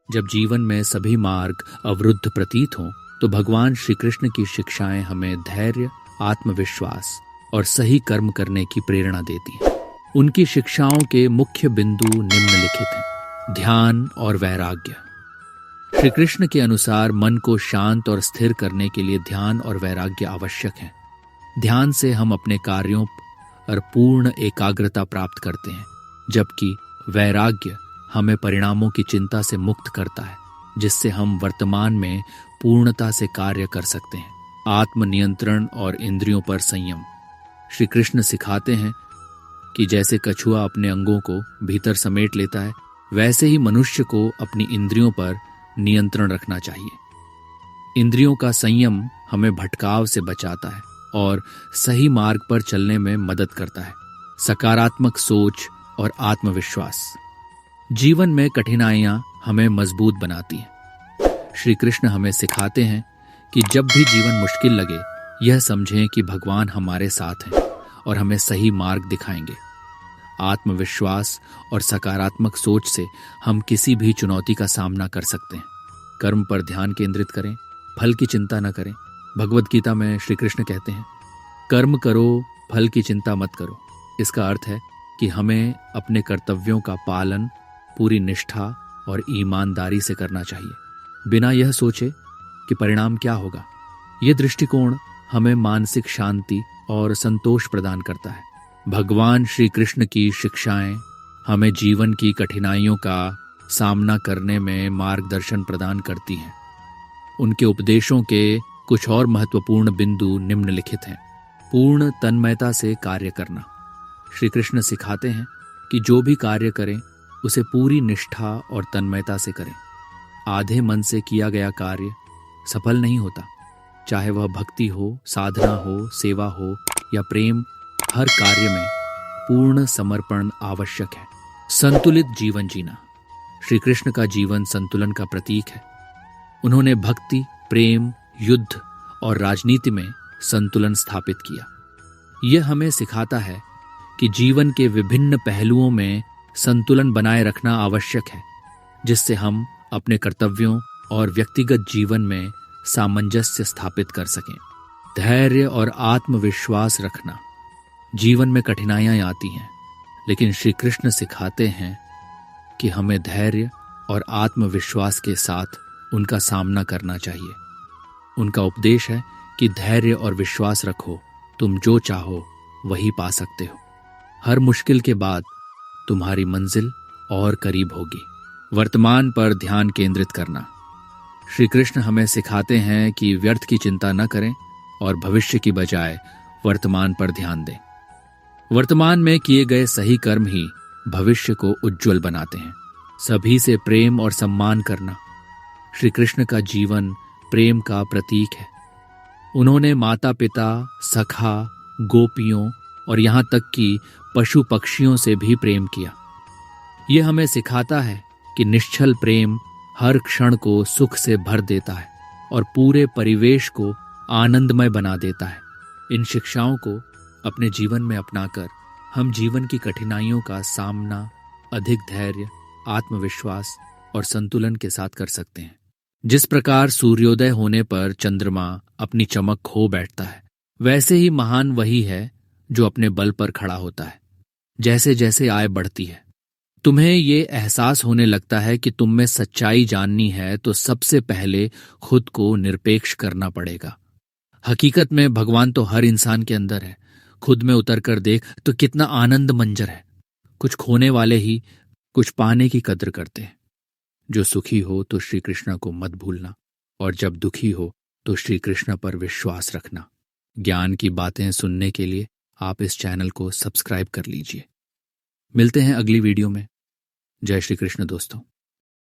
जब जीवन में सभी मार्ग अवरुद्ध प्रतीत हों तो भगवान श्री कृष्ण की शिक्षाएं हमें धैर्य, आत्मविश्वास और सही कर्म करने की प्रेरणा देती हैं। उनकी शिक्षाओं के मुख्य बिंदु निम्नलिखित हैं। ध्यान और वैराग्य। श्री कृष्ण के अनुसार मन को शांत और स्थिर करने के लिए ध्यान और वैराग्य आवश्यक है। ध्यान से हम अपने कार्यों पर पूर्ण एकाग्रता प्राप्त करते हैं, जबकि वैराग्य हमें परिणामों की चिंता से मुक्त करता है, जिससे हम वर्तमान में पूर्णता से कार्य कर सकते हैं। आत्मनियंत्रण और इंद्रियों पर संयम। श्री कृष्ण सिखाते हैं कि जैसे कछुआ अपने अंगों को भीतर समेट लेता है, वैसे ही मनुष्य को अपनी इंद्रियों पर नियंत्रण रखना चाहिए। इंद्रियों का संयम हमें भटकाव से बचाता है और सही मार्ग पर चलने में मदद करता है। सकारात्मक सोच और आत्मविश्वास। जीवन में कठिनाइयां हमें मजबूत बनाती हैं। श्री कृष्ण हमें सिखाते हैं कि जब भी जीवन मुश्किल लगे, यह समझें कि भगवान हमारे साथ हैं और हमें सही मार्ग दिखाएंगे। आत्मविश्वास और सकारात्मक सोच से हम किसी भी चुनौती का सामना कर सकते हैं। कर्म पर ध्यान केंद्रित करें, फल की चिंता न करें। भगवद गीता में श्री कृष्ण कहते हैं, कर्म करो, फल की चिंता मत करो। इसका अर्थ है कि हमें अपने कर्तव्यों का पालन पूरी निष्ठा और ईमानदारी से करना चाहिए, बिना यह सोचे कि परिणाम क्या होगा। यह दृष्टिकोण हमें मानसिक शांति और संतोष प्रदान करता है। भगवान श्री कृष्ण की शिक्षाएं हमें जीवन की कठिनाइयों का सामना करने में मार्गदर्शन प्रदान करती हैं। उनके उपदेशों के कुछ और महत्वपूर्ण बिंदु निम्नलिखित हैं। पूर्ण तन्मयता से कार्य करना। श्री कृष्ण सिखाते हैं कि जो भी कार्य करें उसे पूरी निष्ठा और तन्मयता से करें। आधे मन से किया गया कार्य सफल नहीं होता। चाहे वह भक्ति हो, साधना हो, सेवा हो या प्रेम, हर कार्य में पूर्ण समर्पण आवश्यक है। संतुलित जीवन जीना। श्री कृष्ण का जीवन संतुलन का प्रतीक है। उन्होंने भक्ति, प्रेम, युद्ध और राजनीति में संतुलन स्थापित किया। यह हमें सिखाता है कि जीवन के विभिन्न पहलुओं में संतुलन बनाए रखना आवश्यक है, जिससे हम अपने कर्तव्यों और व्यक्तिगत जीवन में सामंजस्य स्थापित कर सकें। धैर्य और आत्मविश्वास रखना। जीवन में कठिनाइयां आती हैं, लेकिन श्री कृष्ण सिखाते हैं कि हमें धैर्य और आत्मविश्वास के साथ उनका सामना करना चाहिए। उनका उपदेश है कि धैर्य और विश्वास रखो, तुम जो चाहो वही पा सकते हो। हर मुश्किल के बाद तुम्हारी मंजिल और करीब होगी। वर्तमान पर ध्यान केंद्रित करना। श्री कृष्ण हमें सिखाते हैं कि व्यर्थ की चिंता न करें और भविष्य की बजाय वर्तमान पर ध्यान दें। वर्तमान में किए गए सही कर्म ही भविष्य को उज्जवल बनाते हैं। सभी से प्रेम और सम्मान करना। श्री कृष्ण का जीवन प्रेम का प्रतीक है। उन्होंने माता पिता, सखा, गोपियों और यहाँ तक कि पशु पक्षियों से भी प्रेम किया। यह हमें सिखाता है कि निश्चल प्रेम हर क्षण को सुख से भर देता है और पूरे परिवेश को आनंदमय बना देता है। इन शिक्षाओं को अपने जीवन में अपनाकर हम जीवन की कठिनाइयों का सामना अधिक धैर्य, आत्मविश्वास और संतुलन के साथ कर सकते हैं। जिस प्रकार सूर्योदय होने पर चंद्रमा अपनी चमक खो बैठता है, वैसे ही महान वही है जो अपने बल पर खड़ा होता है। जैसे जैसे आय बढ़ती है, तुम्हें ये एहसास होने लगता है कि तुम में सच्चाई जाननी है तो सबसे पहले खुद को निरपेक्ष करना पड़ेगा। हकीकत में भगवान तो हर इंसान के अंदर है। खुद में उतर कर देख तो कितना आनंद मंजर है। कुछ खोने वाले ही कुछ पाने की कद्र करते हैं। जो सुखी हो तो श्री कृष्ण को मत भूलना, और जब दुखी हो तो श्री कृष्ण पर विश्वास रखना। ज्ञान की बातें सुनने के लिए आप इस चैनल को सब्सक्राइब कर लीजिए। मिलते हैं अगली वीडियो में। जय श्री कृष्ण दोस्तों।